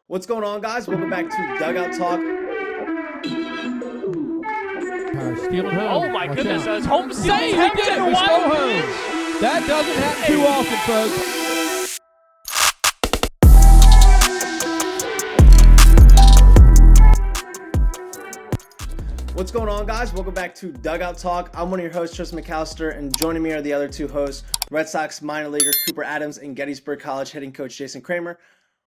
What's going on, guys? Welcome back to Dugout Talk. Stealing home. Oh my Watch goodness, out. that's home He save. did. We stole home. That doesn't happen too often, folks. What's going on, guys? Welcome back to Dugout Talk. I'm one of your hosts, Tristan McAllister, and joining me are the other two hosts, Red Sox minor leaguer Cooper Adams and Gettysburg College hitting coach Jason Kramer.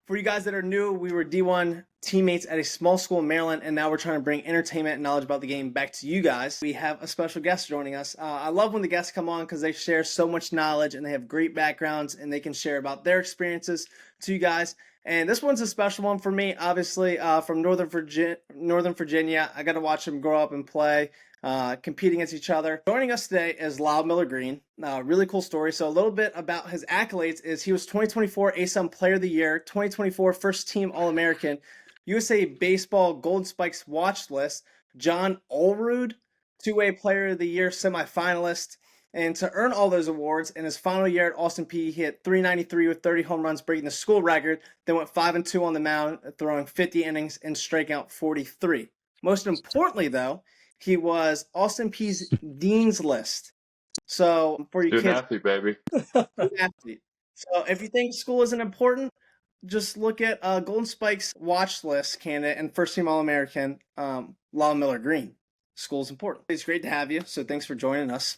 For you guys that are new, we were D1 teammates at a small school in Maryland, and now we're trying to bring entertainment and knowledge about the game back to you guys. We have a special guest joining us. I love when the guests come on because they share so much knowledge and they have great backgrounds and they can share about their experiences to you guys. And this one's a special one for me, obviously, from Northern Virginia. I got to watch them grow up and play, compete against each other. Joining us today is Lyle Miller-Green. Really cool story. So a little bit about his accolades is he was 2024 ASUN Player of the Year, 2024 First Team All-American, USA Baseball Golden Spikes Watch List, John Olerud, Two-Way Player of the Year semifinalist. And to earn all those awards, in his final year at Austin Peay, he hit .393 with 30 home runs, breaking the school record. Then went 5-2 on the mound, throwing 50 innings and striking out 43. Most importantly, though, he was Austin Peay's Dean's List. So for you Student kids, athlete, baby. athlete. So if you think school isn't important, just look at Golden Spikes Watch List candidate and First Team All-American, Lyle Miller-Green. School's important. It's great to have you. So thanks for joining us.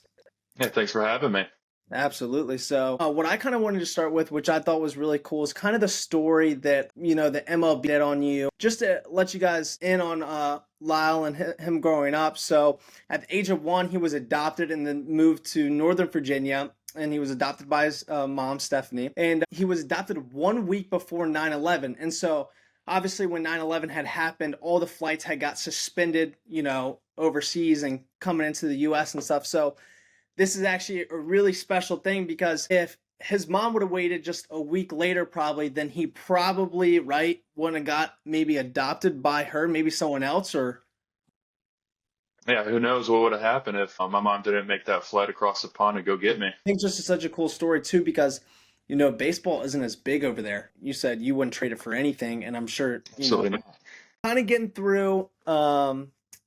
Yeah, thanks for having me. Absolutely. So what I kind of wanted to start with, which I thought was really cool, is kind of the story that, the MLB did on you, just to let you guys in on Lyle and him growing up. So at the age of 1, he was adopted and then moved to Northern Virginia. And he was adopted by his mom, Stephanie. And he was adopted 1 week before 9/11. And so obviously when 9/11 had happened, all the flights had got suspended, overseas and coming into the U.S. and stuff. So this is actually a really special thing because if his mom would have waited just a week later, probably, then he probably, wouldn't have got maybe adopted by her, maybe someone else, or. Yeah, who knows what would have happened if my mom didn't make that flight across the pond and go get me. I think it's just such a cool story, too, because, baseball isn't as big over there. You said you wouldn't trade it for anything, and I'm sure, kind of getting through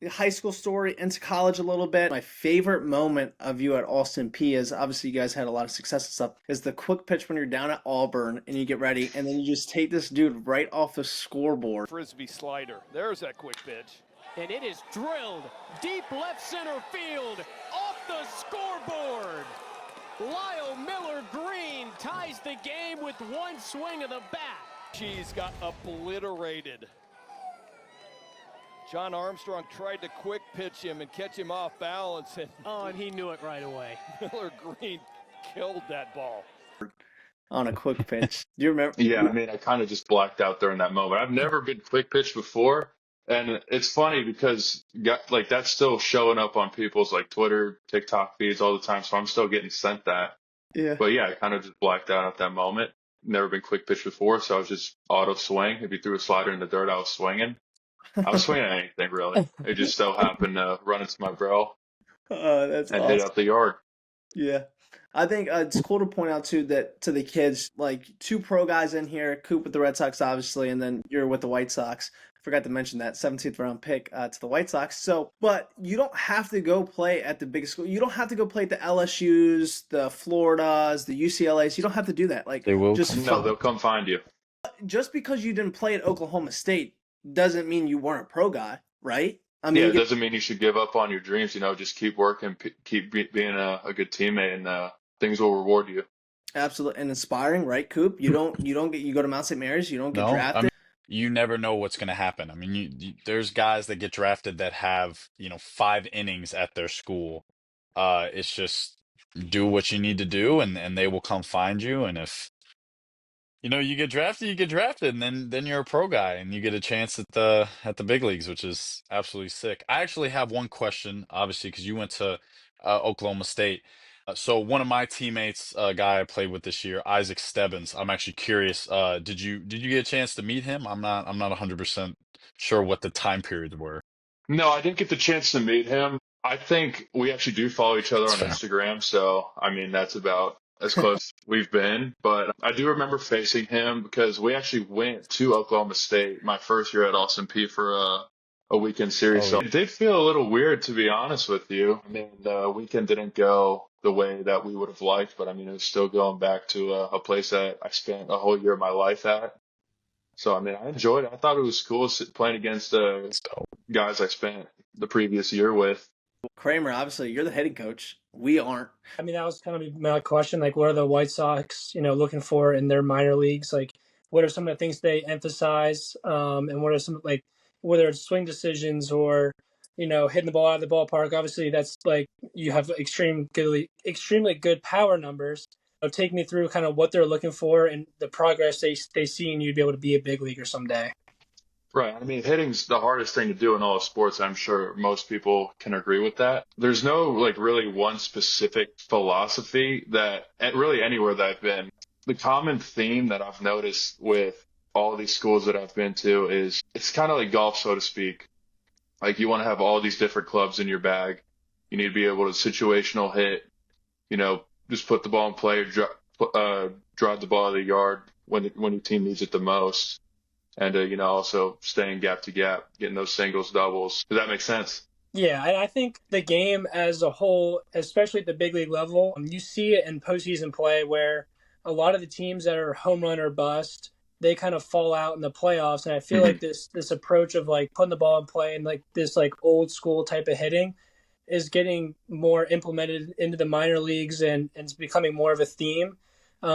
high school story into college a little bit. My favorite moment of you at Austin Peay is, obviously you guys had a lot of success and stuff, is the quick pitch when you're down at Auburn and you get ready and then you just take this dude right off the scoreboard. Frisbee slider. There's that quick pitch. And it is drilled deep left center field off the scoreboard. Lyle Miller-Green ties the game with one swing of the bat. She's got obliterated. John Armstrong tried to quick pitch him and catch him off balance. And he knew it right away. Miller-Green killed that ball. On a quick pitch. Do you remember? Yeah, I kind of just blacked out during that moment. I've never been quick pitched before. And it's funny because that's still showing up on people's Twitter, TikTok feeds all the time. So I'm still getting sent that. Yeah. But yeah, I kind of just blacked out at that moment. Never been quick pitched before. So I was just auto swing. If you threw a slider in the dirt, I was swinging. I was swinging at anything, really. It just so happened to run into my bro that's and awesome. hit out the yard. Yeah. I think it's cool to point out, too, that to the kids, 2 pro guys in here, Coop with the Red Sox, obviously, and then you're with the White Sox. Forgot to mention that 17th round pick to the White Sox. So, but you don't have to go play at the big school. You don't have to go play at the LSUs, the Floridas, the UCLAs. You don't have to do that. They will. They'll come find you. Just because you didn't play at Oklahoma State doesn't mean you weren't a pro guy, right? It doesn't mean you should give up on your dreams. Just keep working, keep being a good teammate, and things will reward you. Absolutely, and inspiring, right, Coop? You go to Mount St. Mary's, you don't get drafted. You never know what's going to happen. There's guys that get drafted that have 5 innings at their school. It's just do what you need to do, and they will come find you. And if you get drafted, and then you're a pro guy, and you get a chance at the big leagues, which is absolutely sick. I actually have one question, obviously, because you went to Oklahoma State. So one of my teammates, a guy I played with this year, Isaac Stebbins. I'm actually curious. Did you get a chance to meet him? I'm not 100% sure what the time periods were. No, I didn't get the chance to meet him. I think we actually do follow each other on Instagram. So that's about as close we've been, but I do remember facing him because we actually went to Oklahoma State my first year at Austin P for a weekend series. Oh, So yeah. it did feel a little weird, to be honest with you. I mean, the weekend didn't go the way that we would have liked, but I mean, it was still going back to a place that I spent a whole year of my life at. So, I mean, I enjoyed it. I thought it was cool playing against So guys I spent the previous year with. Kramer, obviously, you're the hitting coach. We aren't. I mean, that was kind of my question. Like, what are the White Sox, looking for in their minor leagues? Like, what are some of the things they emphasize? And what are some, like, whether it's swing decisions or, hitting the ball out of the ballpark? Obviously, that's like you have extremely good power numbers. Take me through kind of what they're looking for and the progress they see in you to be able to be a big leaguer someday. Right. I mean, hitting's the hardest thing to do in all of sports. I'm sure most people can agree with that. There's no like really one specific philosophy that really anywhere that I've been. The common theme that I've noticed with all these schools that I've been to is it's kind of like golf, so to speak. Like you want to have all these different clubs in your bag. You need to be able to situational hit, just put the ball in play or drive the ball out of the yard when your team needs it the most. And, also staying gap to gap, getting those singles, doubles. Does that make sense? Yeah, and I think the game as a whole, especially at the big league level, you see it in postseason play where a lot of the teams that are home run or bust, they kind of fall out in the playoffs. And I feel like this approach of like putting the ball in play and like this like old school type of hitting is getting more implemented into the minor leagues and it's becoming more of a theme.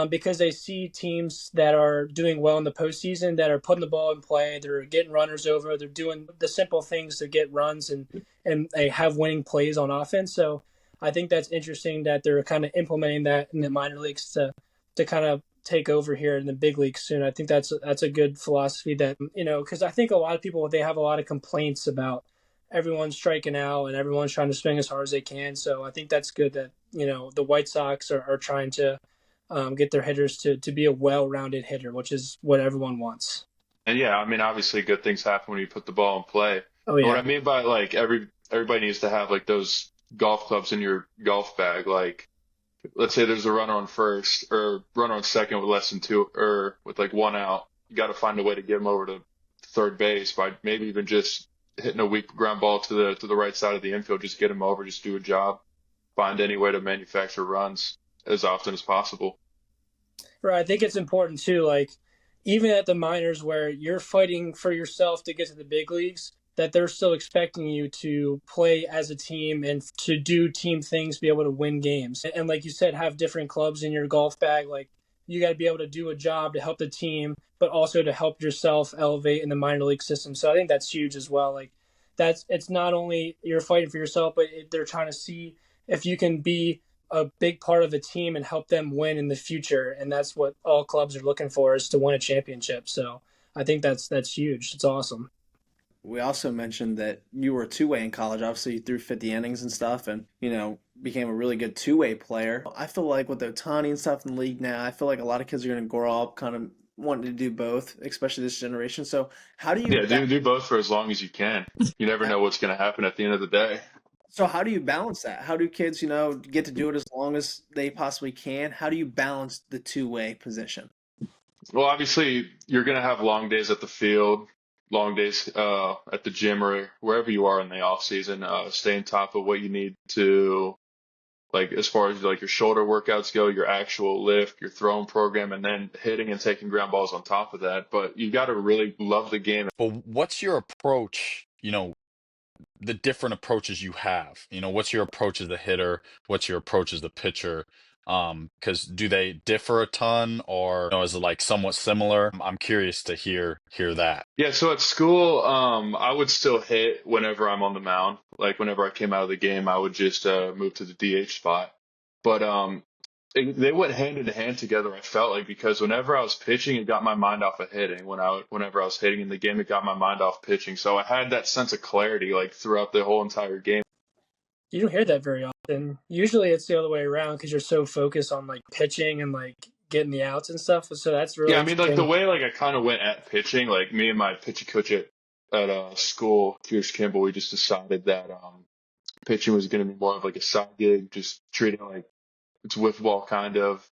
Because they see teams that are doing well in the postseason that are putting the ball in play, they're getting runners over, they're doing the simple things to get runs and they have winning plays on offense. So I think that's interesting that they're kind of implementing that in the minor leagues to kind of take over here in the big leagues soon. I think that's a good philosophy that, because I think a lot of people, they have a lot of complaints about everyone's striking out and everyone's trying to swing as hard as they can. So I think that's good that, the White Sox are trying to get their hitters to be a well-rounded hitter, which is what everyone wants. And yeah, I mean, obviously good things happen when you put the ball in play. Oh, And what yeah. I mean by like everybody needs to have like those golf clubs in your golf bag. Like, let's say there's a runner on first or runner on second with less than two or with like one out. You got to find a way to get him over to third base by maybe even just hitting a weak ground ball to the right side of the infield. Just get him over, just do a job, find any way to manufacture runs as often as possible. Right. I think it's important too, like even at the minors where you're fighting for yourself to get to the big leagues, that they're still expecting you to play as a team and to do team things, be able to win games. And like you said, have different clubs in your golf bag. Like you got to be able to do a job to help the team, but also to help yourself elevate in the minor league system. So I think that's huge as well. Like it's not only you're fighting for yourself, but they're trying to see if you can be a big part of the team and help them win in the future. And that's what all clubs are looking for, is to win a championship. So I think that's huge. It's awesome. We also mentioned that you were a two-way in college. Obviously, you threw 50 innings and stuff and, became a really good two-way player. I feel like with the Otani and stuff in the league now, I feel like a lot of kids are going to grow up kind of wanting to do both, especially this generation. So how do you Yeah, do both for as long as you can. You never know what's going to happen at the end of the day. So how do you balance that? How do kids, get to do it as long as they possibly can? How do you balance the two-way position? Well, obviously, you're going to have long days at the field, long days at the gym or wherever you are in the off season. Stay on top of what you need to, like as far as like your shoulder workouts go, your actual lift, your throwing program, and then hitting and taking ground balls on top of that. But you got to really love the game. But what's your approach, the different approaches you have? What's your approach as the hitter? What's your approach as the pitcher? Because do they differ a ton or is it like somewhat similar? I'm curious to hear that. Yeah, so at school, I would still hit whenever I'm on the mound. Like whenever I came out of the game, I would just move to the DH spot. But they went hand in hand together, I felt like, because whenever I was pitching, it got my mind off of hitting. Whenever I was hitting in the game, it got my mind off pitching. So I had that sense of clarity like throughout the whole entire game. You don't hear that very often. Usually it's the other way around because you're so focused on like pitching and like getting the outs and stuff. So that's really Yeah, I mean, like the way like I kind of went at pitching, like me and my pitching coach at school, Pierce Kimball, we just decided that pitching was going to be more of like a side gig, just treating it like it's wiffle ball kind of.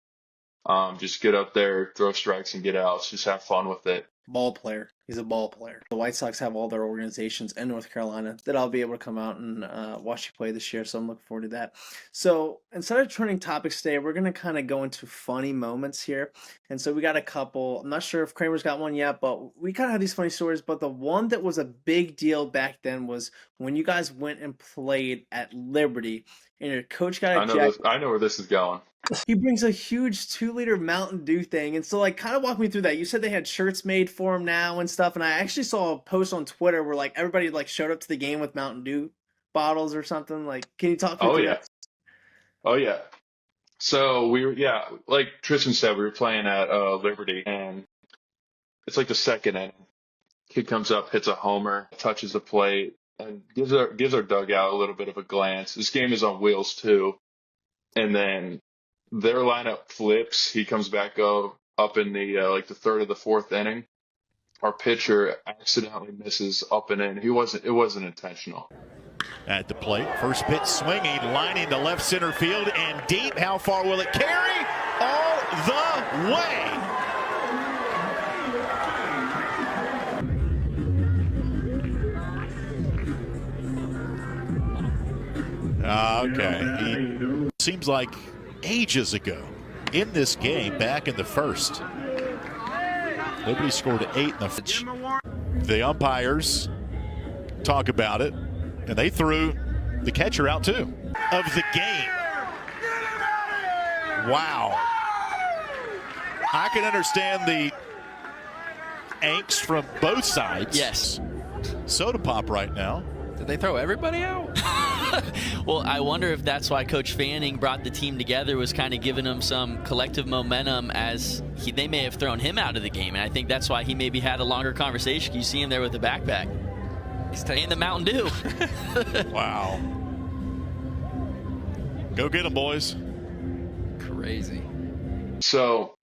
Just get up there, throw strikes, and get outs. Just have fun with it. Ball player. He's a ball player. The White Sox have all their organizations in North Carolina that I'll be able to come out and watch you play this year, so I'm looking forward to that. So instead of turning topics today, we're going to kind of go into funny moments here. And so we got a couple. I'm not sure if Kramer's got one yet, but we kind of have these funny stories. But the one that was a big deal back then was when you guys went and played at Liberty and your coach got ejected. I know where this is going. He brings a huge 2-liter Mountain Dew thing. And so, like, kind of walk me through that. You said they had shirts made for him now and stuff. And I actually saw a post on Twitter where, like, everybody, like, showed up to the game with Mountain Dew bottles or something. Like, can you talk me through that? Oh, yeah. So, like Tristan said, we were playing at Liberty. And it's like the second inning. Kid comes up, hits a homer, touches the plate, and gives our dugout a little bit of a glance. This game is on wheels, too. And then their lineup flips. He comes back up in the like the third or the fourth inning. Our pitcher accidentally misses up and in. It wasn't intentional. At the plate, first pitch swinging, lining to left center field and deep. How far will it carry? All the way. Okay. Seems like ages ago in this game, back in the first. Liberty scored 8 in the umpires talk about it, and they threw the catcher out too. Of the game. Wow. I can understand the angst from both sides. Yes. Soda pop right now. Did they throw everybody out? Well, I wonder if that's why Coach Fanning brought the team together, was kind of giving them some collective momentum as they may have thrown him out of the game. And I think that's why he maybe had a longer conversation. You see him there with the backpack. He's taking the Mountain Dew. Wow. Go get them, boys. Crazy. So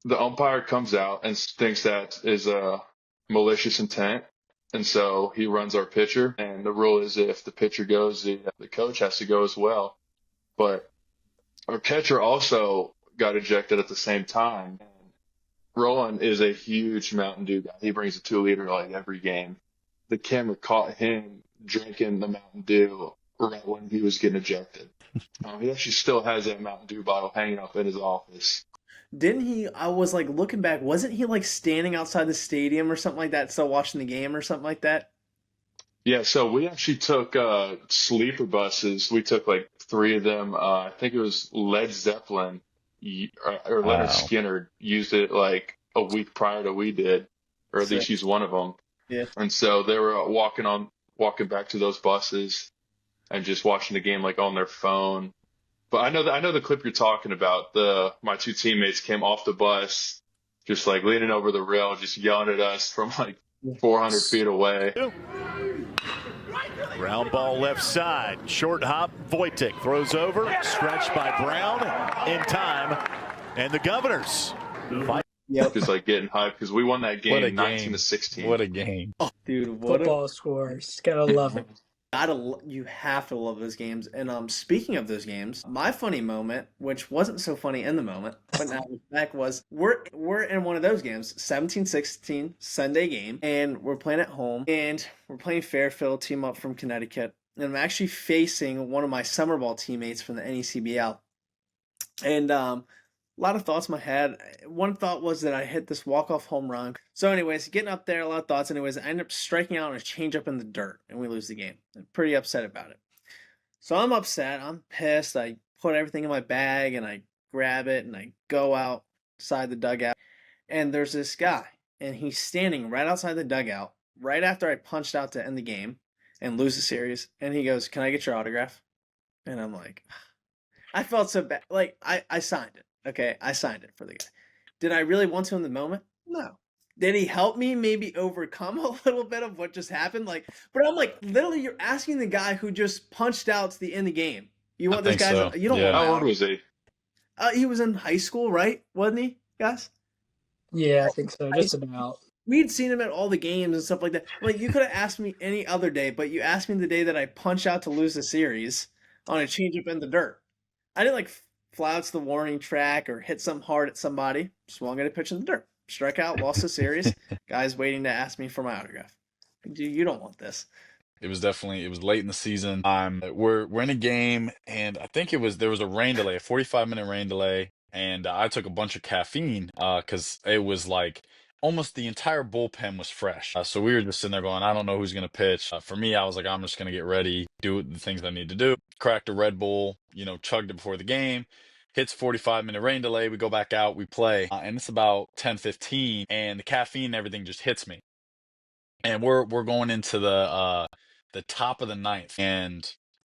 the umpire comes out and thinks that is a malicious intent. And so he runs our pitcher, and the rule is if the pitcher goes, the coach has to go as well. But our catcher also got ejected at the same time. And Roland is a huge Mountain Dew guy. He brings a 2-liter like every game. The camera caught him drinking the Mountain Dew right when he was getting ejected. He actually still has that Mountain Dew bottle hanging up in his office. Didn't he, I was like looking back, wasn't he like standing outside the stadium or something like that, still watching the game or something like that? Yeah, so we actually took sleeper buses. We took like 3 of them. I think it was Led Zeppelin or Leonard Skinner used it like a week prior to we did, or at least used one of them. Yeah. And so they were walking back to those buses and just watching the game like on their phone. But I know the clip you're talking about. My 2 teammates came off the bus, just like leaning over the rail, just yelling at us from like 400 feet away. Ground ball left side. Short hop. Wojtek throws over. Stretched by Brown in time. And the Governors. Yep. Just like getting hyped because we won that game 19-16. What a game. Dude, Football scores. Gotta love it. You have to love those games. And speaking of those games, my funny moment, which wasn't so funny in the moment, but now back, was we're in one of those games, 17-16 Sunday game, and we're playing at home, and we're playing Fairfield, team up from Connecticut, and I'm actually facing one of my summer ball teammates from the NECBL, and a lot of thoughts in my head. One thought was that I hit this walk-off home run. So anyways, getting up there, a lot of thoughts. Anyways, I end up striking out on a changeup in the dirt, and we lose the game. I'm pretty upset about it. So I'm upset. I'm pissed. I put everything in my bag, and I grab it, and I go outside the dugout. And there's this guy, and he's standing right outside the dugout right after I punched out to end the game and lose the series. And he goes, "Can I get your autograph?" And I'm like, I felt so bad. Like, I signed it. Okay, I signed it for the guy. Did I really want to in the moment? No. Did he help me maybe overcome a little bit of what just happened? Like, but I'm like, literally, you're asking the guy who just punched out to the end of the game. You want this guy? So. You don't Yeah. want. How old was he? He was in high school, right? Wasn't he, guys? Yeah, I think so. Just about. We'd seen him at all the games and stuff like that. Like, you could have asked me any other day, but you asked me the day that I punched out to lose the series on a changeup in the dirt. I didn't like fly out to the warning track or hit something hard at somebody. Swung at a pitch in the dirt. Struck out, lost the series. Guys waiting to ask me for my autograph. Dude, you don't want this. It was late in the season. We're in a game, and I think there was a rain delay, a 45-minute rain delay, and I took a bunch of caffeine because it was like almost the entire bullpen was fresh. So we were just sitting there going, I don't know who's gonna pitch. For me, I was like, I'm just gonna get ready, do the things I need to do. Cracked a Red Bull, chugged it before the game. Hits 45-minute rain delay. We go back out, we play, and it's about 10:15, and the caffeine and everything just hits me. And we're going into the top of the ninth,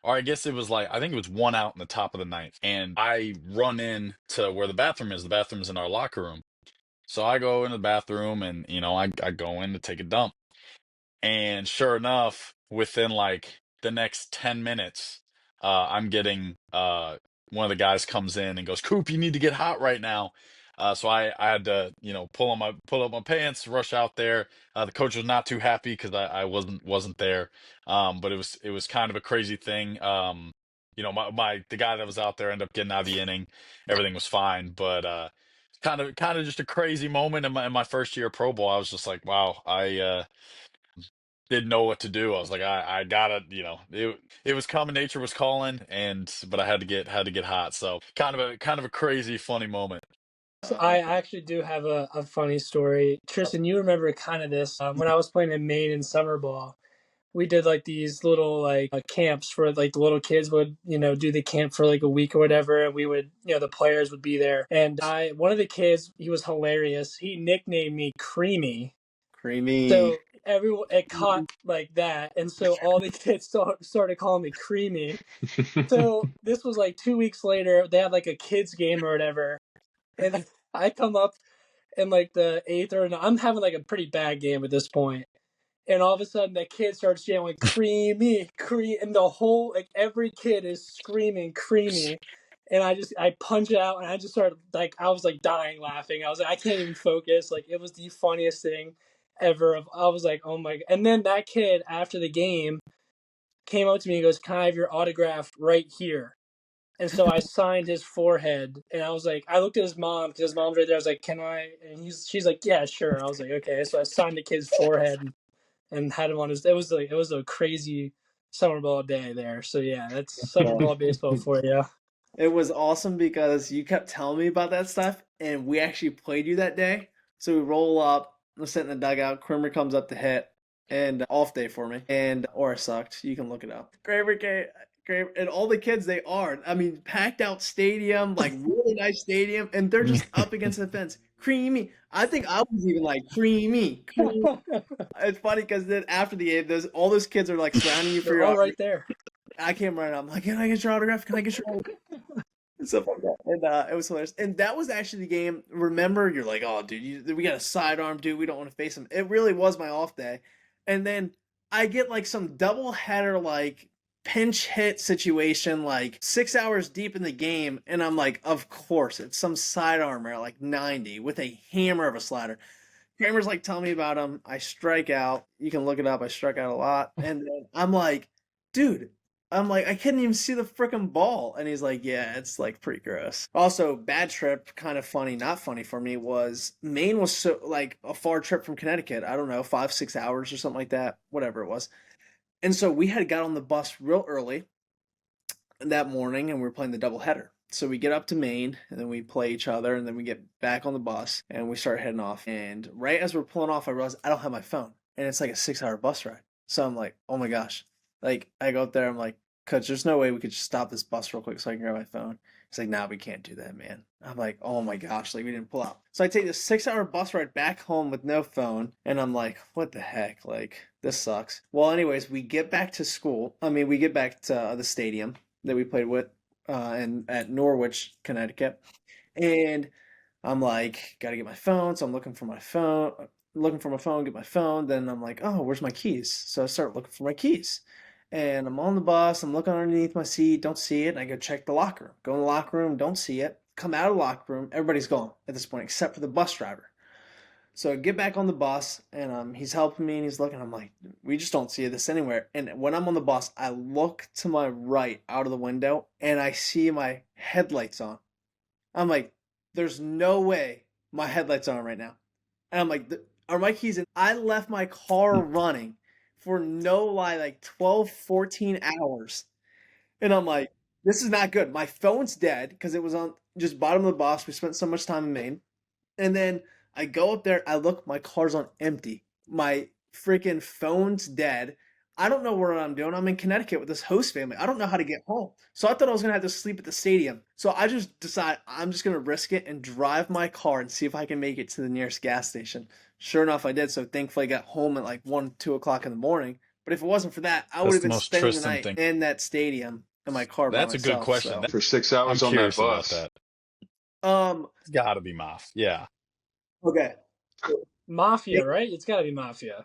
or I guess it was like, I think it was 1 out in the top of the ninth, and I run in to where the bathroom is. The bathroom's in our locker room, so I go into the bathroom, and I go in to take a dump, and sure enough, within like the next 10 minutes, I'm getting one of the guys comes in and goes, Coop, you need to get hot right now. So I had to, pull up my pants, rush out there. The coach was not too happy because I wasn't there. But it was kind of a crazy thing. The guy that was out there ended up getting out of the inning. Everything was fine, but kind of just a crazy moment in my first year of pro ball. I was just like, wow, I didn't know what to do. I was like, I gotta, it was coming, nature was calling, but I had to get hot. So kind of a crazy, funny moment. So I actually do have a funny story. Tristan, you remember kind of this. When I was playing in Maine in summer ball, we did like these little camps for like the little kids would, do the camp for like a week or whatever. And we would, the players would be there. And one of the kids, he was hilarious. He nicknamed me Creamy. Creamy. So everyone, it caught like that. And so all the kids started calling me Creamy. So this was like 2 weeks later, they had like a kids game or whatever. And I come up in like the eighth I'm having like a pretty bad game at this point. And all of a sudden the kid starts yelling, Creamy, and the whole, like every kid is screaming Creamy. And I punch it out and I just started I was like dying laughing. I was like, I can't even focus. Like it was the funniest thing ever. I was like, oh my. And then that kid after the game came up to me and goes, can I have your autograph right here? And so I signed his forehead, and I was like, I looked at his mom because his mom's right there. I was like, can I? And she's like, yeah, sure. I was like, okay. So I signed the kid's forehead and had him on his. It was a crazy summer ball day there. So yeah, that's summer ball baseball for you. It was awesome because you kept telling me about that stuff, and we actually played you that day. So we roll up, we're sitting in the dugout. Kramer comes up to hit, and off day for me. And Aura sucked. You can look it up. Kramer came. And all the kids, they are. I mean, packed out stadium, like really nice stadium, and they're just up against the fence. Creamy. I think I was even like creamy. It's funny because then after the game, all those kids are like surrounding you for your autograph. Right there. I came running. I'm like, can I get your autograph? Can I get your autograph? And stuff like that. And it was hilarious. And that was actually the game. Remember, you're like, oh, dude, we got a sidearm, dude. We don't want to face him. It really was my off day. And then I get like some double header, like pinch hit situation, like 6 hours deep in the game, and I'm like, of course, it's some sidearmer at like 90 with a hammer of a slider. Kramer's like, tell me about him. I strike out. You can look it up. I struck out a lot. And then I'm like, dude, I couldn't even see the freaking ball. And he's like, yeah, it's like pretty gross. Also, bad trip, kind of funny, not funny for me, was Maine was so like a far trip from Connecticut. I don't know, 5-6 hours or something like that, whatever it was. And so we had got on the bus real early that morning, and we were playing the doubleheader. So we get up to Maine, and then we play each other, and then we get back on the bus, and we start heading off. And right as we're pulling off, I realize I don't have my phone, and it's like a 6-hour bus ride. So I'm like, oh my gosh. Like, I go up there, I'm like, Coach, there's no way we could just stop this bus real quick so I can grab my phone. He's like, nah, we can't do that, man. I'm like, oh my gosh, like we didn't pull out. So I take this 6-hour bus ride back home with no phone, and I'm like, what the heck? Like, this sucks. Well, anyways, we get back to school. We get back to the stadium that we played with at Norwich, Connecticut. And I'm like, gotta get my phone. So I'm looking for my phone, get my phone. Then I'm like, oh, where's my keys? So I start looking for my keys. And I'm on the bus, I'm looking underneath my seat, don't see it, and I go check the locker room. Go in the locker room, don't see it. Come out of the locker room, everybody's gone at this point, except for the bus driver. So I get back on the bus, and he's helping me, and he's looking. I'm like, we just don't see this anywhere. And when I'm on the bus, I look to my right out of the window, and I see my headlights on. I'm like, there's no way my headlights are on right now. And I'm like, are my keys in? I left my car running for no lie, like 12, 14 hours. And I'm like, this is not good. My phone's dead because it was on just bottom of the box. We spent so much time in Maine. And then I go up there, I look, my car's on empty. My freaking phone's dead. I don't know what I'm doing. I'm in Connecticut with this host family. I don't know how to get home. So I thought I was gonna have to sleep at the stadium. So I just decided I'm just gonna risk it and drive my car and see if I can make it to the nearest gas station. Sure enough, I did. So thankfully I got home at like 1, 2 o'clock in the morning. But if it wasn't for that, I would That's have the been most spending the Tristan night thing. in that stadium in my car by That's a good myself. question. So For 6 I'm hours on that curious about bus. that. um It's got to be Moff. Yeah. okay. Mafia, right? It's got to be Mafia.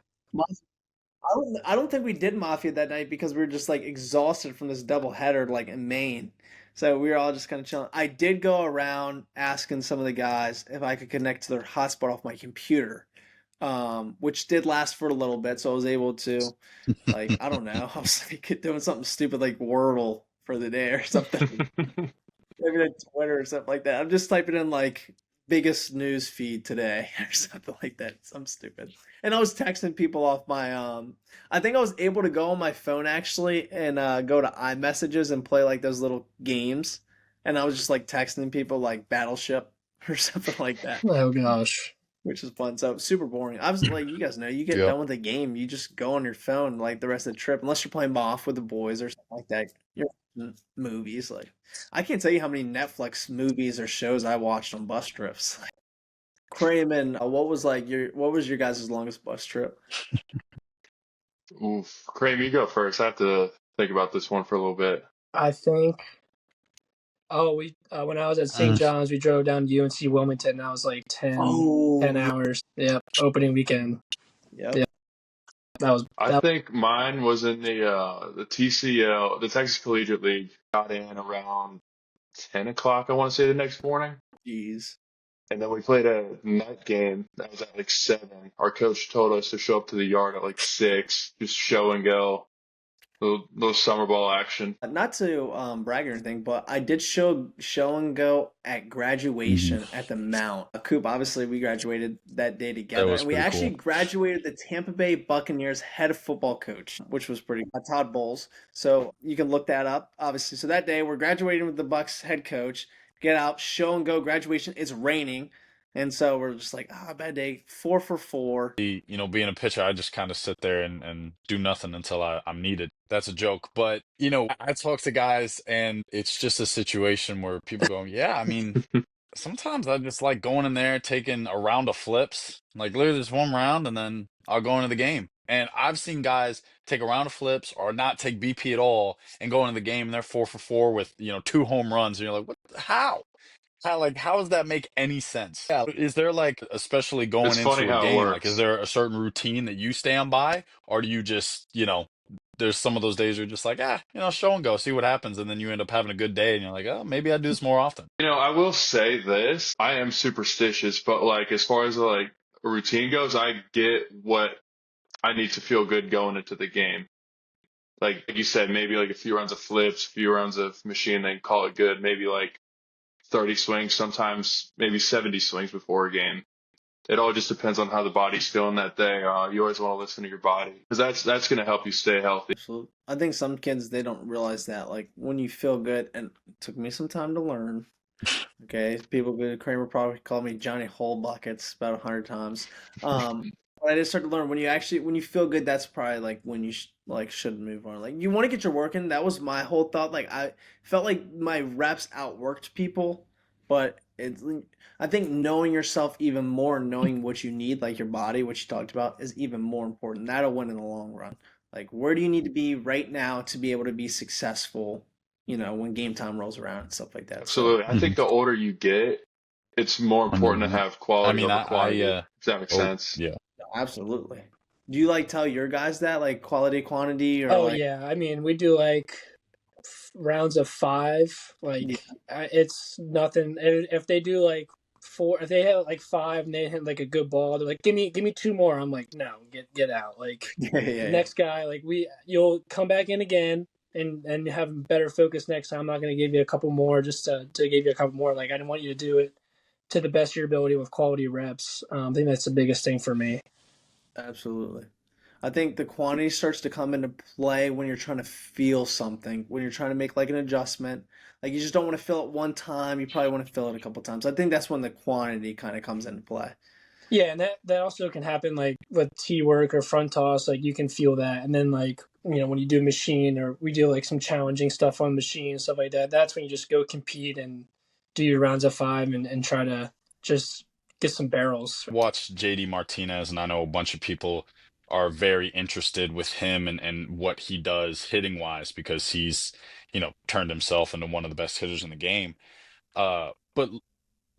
I don't think we did Mafia that night because we were just like exhausted from this double header like in Maine. So we were all just kind of chilling. I did go around asking some of the guys if I could connect to their hotspot off my computer, which did last for a little bit. So I was able to, like, I don't know, I was like doing something stupid like Wordle for the day or something. Maybe on Twitter or something like that. I'm just typing in like biggest news feed today or something like that. Something stupid. And I was texting people off my I think I was able to go on my phone actually and go to iMessages and play like those little games. And I was just like texting people like Battleship or something like that, Oh gosh. which is fun. So super boring. I was like, you guys know, you get Yep. done with the game, you just go on your phone like the rest of the trip, unless you're playing off with the boys or something like that. You're watching movies. Like I can't tell you how many Netflix movies or shows I watched on bus trips. Kramen, what was your guys' longest bus trip? Oof. Kramer, you go first. I have to think about this one for a little bit. I think. Oh, we when I was at St. John's, we drove down to UNC Wilmington. That was like 10 Oh, 10 hours. Yep, opening weekend. yep. Yeah. That was I think mine was in the TCL, the Texas Collegiate League. Got in around 10 o'clock, I want to say, the next morning. Jeez. And then we played a night game that was at like 7. Our coach told us to show up to the yard at like 6, just show and go. Little summer ball action. Not to brag or anything, but I did show and go at graduation at the Mount. Coop, obviously, we graduated that day together, was and we pretty actually cool. graduated the Tampa Bay Buccaneers head football coach, which was pretty Todd Bowles. So you can look that up, obviously. So that day, we're graduating with the Bucks head coach. Get out, show and go graduation. It's raining. And so we're just like, bad day, 4 for 4. You know, being a pitcher, I just kind of sit there and do nothing until I'm needed. That's a joke. But, you know, I talk to guys and it's just a situation where people go, yeah, I mean, sometimes I just like going in there, taking a round of flips, like literally just one round, and then I'll go into the game. And I've seen guys take a round of flips or not take BP at all and go into the game and they're 4 for 4 with, you know, 2 home runs. And you're like, what, how? How does that make any sense? Yeah. Is there like, especially going It's funny into a how it game, like, is works. there a certain routine that you stand by? Or do you just, you know, there's some of those days where you're just like, you know, show and go, see what happens. And then you end up having a good day and you're like, oh, maybe I do this more often. You know, I will say this. I am superstitious, but like as far as like a routine goes, I get what I need to feel good going into the game. Like you said, maybe like a few rounds of flips, a few rounds of machine, then call it good. Maybe like 30 swings, sometimes maybe 70 swings before a game. It all just depends on how the body's feeling that day. You always want to listen to your body because that's going to help you stay healthy. Absolutely. I think some kids, they don't realize that. Like when you feel good, and it took me some time to learn. Okay, people, Kramer probably called me Johnny Hole Buckets about 100 times. But I just started to learn when you feel good, that's probably like when you should move on. Like you want to get your work in. That was my whole thought. Like I felt like my reps outworked people, but I think knowing yourself even more, knowing what you need, like your body, which you talked about, is even more important. That'll win in the long run. Like where do you need to be right now to be able to be successful? You know, when game time rolls around and stuff like that. So Absolutely. I think the older you get, it's more important to have I quality mean, over quantity. If that makes sense. yeah. absolutely. Do you like tell your guys that like quality, quantity, or Oh like yeah, I mean we do like rounds of 5. yeah, Like it's nothing. If they do like 4, if they have like 5 and they hit like a good ball, they're like, give me 2 more. I'm like, no, get out. Like yeah, yeah, next guy, like you'll come back in again. and have better focus next time. I'm not going to give you a couple more just to give you a couple more. Like I didn't want you to do it to the best of your ability with quality reps. I think that's the biggest thing for me. Absolutely. I think the quantity starts to come into play when you're trying to feel something, when you're trying to make like an adjustment. Like you just don't want to fill it one time. You probably want to fill it a couple times. I think that's when the quantity kind of comes into play. Yeah, and that also can happen like with T work or front toss. Like you can feel that, and then like when you do machine or we do like some challenging stuff on machine stuff like that. That's when you just go compete and do your rounds of 5 and try to just get some barrels. Watch JD Martinez, and I know a bunch of people are very interested with him and what he does hitting wise because he's, turned himself into one of the best hitters in the game. But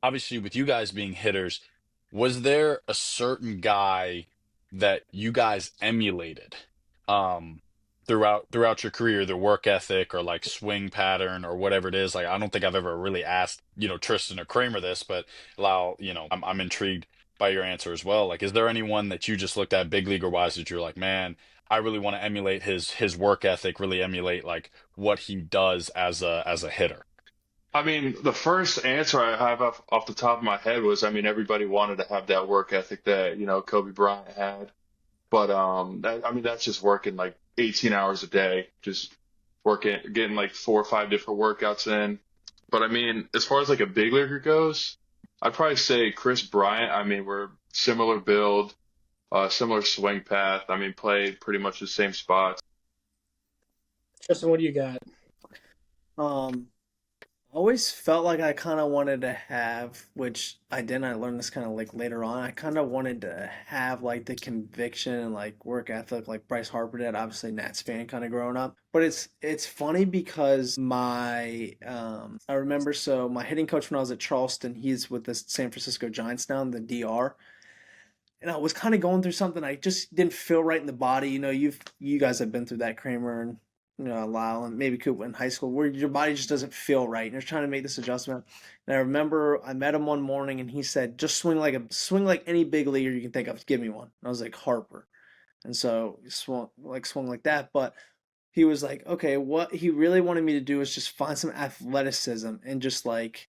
obviously with you guys being hitters, was there a certain guy that you guys emulated um throughout your career, their work ethic or like swing pattern or whatever it is? Like I don't think I've ever really asked, Tristan or Kramer this, but Lyle, I'm intrigued by your answer as well. Like is there anyone that you just looked at big leaguer wise that you're like, man, I really want to emulate his work ethic, really emulate like what he does as a hitter? I mean, the first answer I have off the top of my head was, I mean, everybody wanted to have that work ethic that, Kobe Bryant had. But I mean, that's just working like 18 hours a day, just working, getting like 4 or 5 different workouts in. But I mean, as far as like a big leaguer goes, I'd probably say Chris Bryant. I mean, we're similar build, similar swing path. I mean, play pretty much the same spots. Tristan, what do you got? Always felt like I kind of wanted to have, which I didn't. I learned this kind of like later on. I kind of wanted to have like the conviction and like work ethic like Bryce Harper did. Obviously, Nats fan kind of growing up. But it's funny because I remember my hitting coach when I was at Charleston, he's with the San Francisco Giants now in the DR. And I was kind of going through something. I just didn't feel right in the body. You guys have been through that, Kramer and Lyle and maybe Coop in high school, where your body just doesn't feel right, and you're trying to make this adjustment. And I remember I met him one morning, and he said, "Just swing like any big leaguer you can think of. Give me one." And I was like, Harper, and so he swung like that. But he was like, okay, what he really wanted me to do is just find some athleticism and just like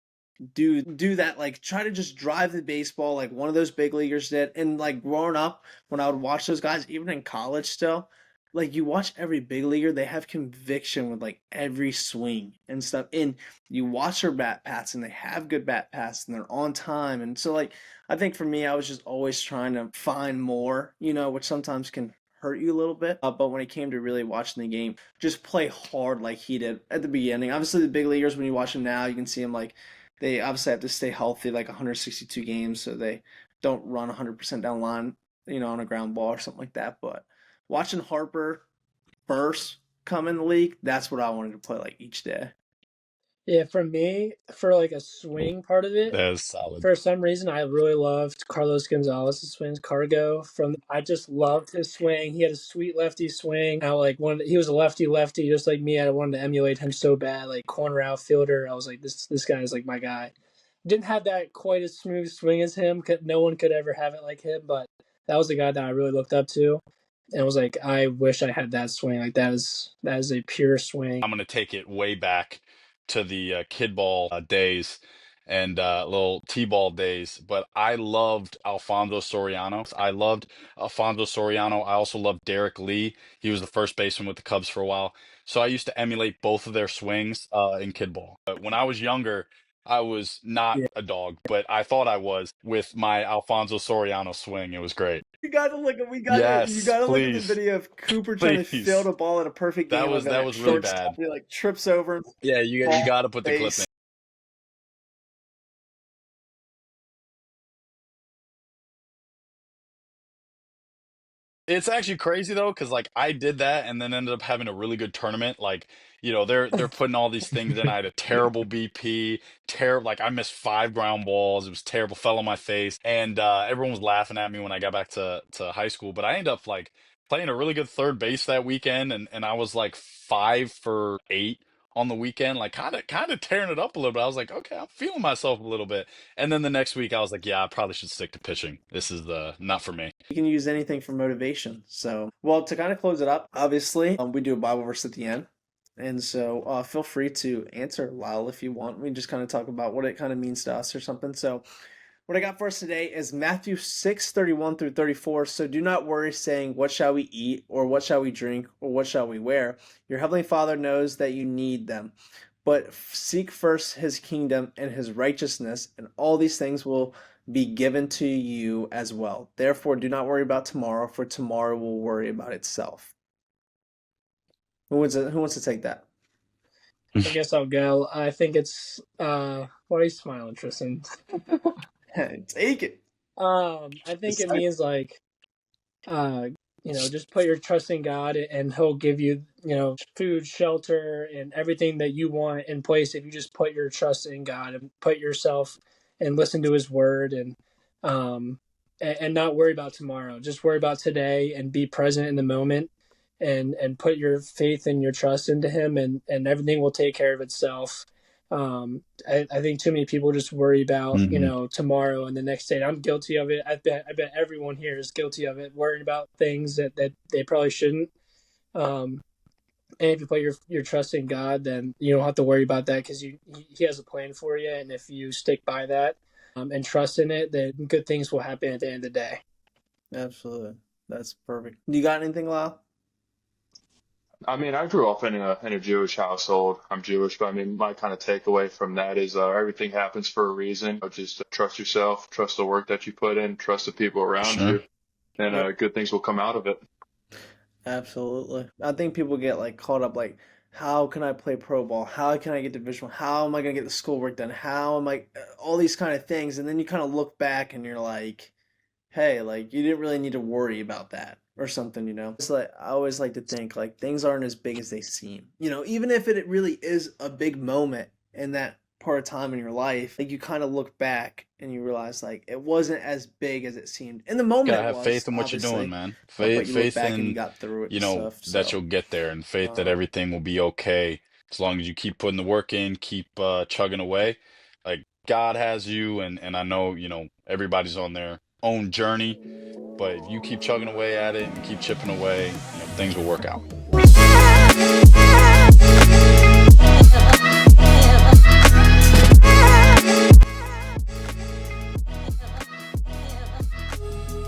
do that, like try to just drive the baseball like one of those big leaguers did. And like growing up, when I would watch those guys, even in college still, like you watch every big leaguer, they have conviction with like every swing and stuff. And you watch their bat pats and they have good bat pats and they're on time. And so like I think for me, I was just always trying to find more, which sometimes can hurt you a little bit. But when it came to really watching the game, just play hard like he did at the beginning. Obviously the big leaguers, when you watch them now, you can see them like they obviously have to stay healthy like 162 games so they don't run 100% down the line, on a ground ball or something like that. But watching Harper first come in the league, that's what I wanted to play like each day. Yeah, for me, for like a swing part of it, That is solid. for some reason, I really loved Carlos Gonzalez's swings. Cargo I just loved his swing. He had a sweet lefty swing. He was a lefty, just like me. I wanted to emulate him so bad, like corner outfielder. I was like, this guy is like my guy. Didn't have that quite as smooth swing as him. No one could ever have it like him, but that was the guy that I really looked up to. And it was like, I wish I had that swing. Like that is a pure swing. I'm going to take it way back to the kid ball days and little T-ball days, but I loved Alfonso Soriano. I also loved Derek Lee. He was the first baseman with the Cubs for a while. So I used to emulate both of their swings in kid ball. When I was younger, I was not Yeah. a dog, but I thought I was with my Alfonso Soriano swing. It was great. You gotta look at you Yes, gotta look at the please. video of Cooper trying to Please. field a ball at a perfect game. That was really bad. He like trips over him. Yeah, you got to put the clip in. It's actually crazy though, because like I did that and then ended up having a really good tournament. Like, they're putting all these things in. I had a terrible BP, terrible. Like I missed 5 ground balls. It was terrible. Fell on my face, and everyone was laughing at me when I got back to high school. But I ended up like playing a really good third base that weekend, and I was like 5 for 8 on the weekend, like kind of tearing it up a little bit. I was like, okay, I'm feeling myself a little bit. And then the next week, I was like, yeah, I probably should stick to pitching. This is not for me. You can use anything for motivation. So, well, to kind of close it up, obviously, we do a Bible verse at the end. And so feel free to answer, Lyle, if you want. We can just kind of talk about what it kind of means to us or something. So what I got for us today is Matthew 6:31 through 34. So do not worry saying, what shall we eat, or what shall we drink, or what shall we wear? Your heavenly Father knows that you need them. But seek first his kingdom and his righteousness, and all these things will be given to you as well. Therefore, do not worry about tomorrow, for tomorrow will worry about itself. Who wants to take that? I guess I'll go. I think it's why are you smiling, Tristan? Take it. I think it means like just put your trust in God, and he'll give you, food, shelter, and everything that you want in place if you just put your trust in God and put yourself and listen to his word, and not worry about tomorrow. Just worry about today and be present in the moment, and put your faith and your trust into him, and everything will take care of itself. I think too many people just worry about, tomorrow and the next day. And I'm guilty of it. I bet everyone here is guilty of it, worrying about things that they probably shouldn't. And if you put your trust in God, then you don't have to worry about that, because he has a plan for you. And if you stick by that and trust in it, then good things will happen at the end of the day. Absolutely. That's perfect. Do you got anything, Lyle? I mean, I grew up in a Jewish household. I'm Jewish, but I mean, my kind of takeaway from that is everything happens for a reason. Just trust yourself, trust the work that you put in, trust the people around you, and good things will come out of it. Absolutely. I think people get like caught up like, how can I play pro ball? How can I get division? How am I gonna get the schoolwork done? How am I all these kind of things? And then you kind of look back and you're like, hey, like you didn't really need to worry about that or something, It's like I always like to think like things aren't as big as they seem. Even if it really is a big moment in that part of time in your life, like you kind of look back and you realize like it wasn't as big as it seemed. In the moment Gotta it have was, faith in what you're obviously, doing, man. but you look Faith back and you in, got through it and stuff. that So you'll get there, and faith that everything will be okay as long as you keep putting the work in, keep chugging away. Like God has you, and I know, everybody's on their own journey, but if you keep chugging away at it and keep chipping away, things will work out.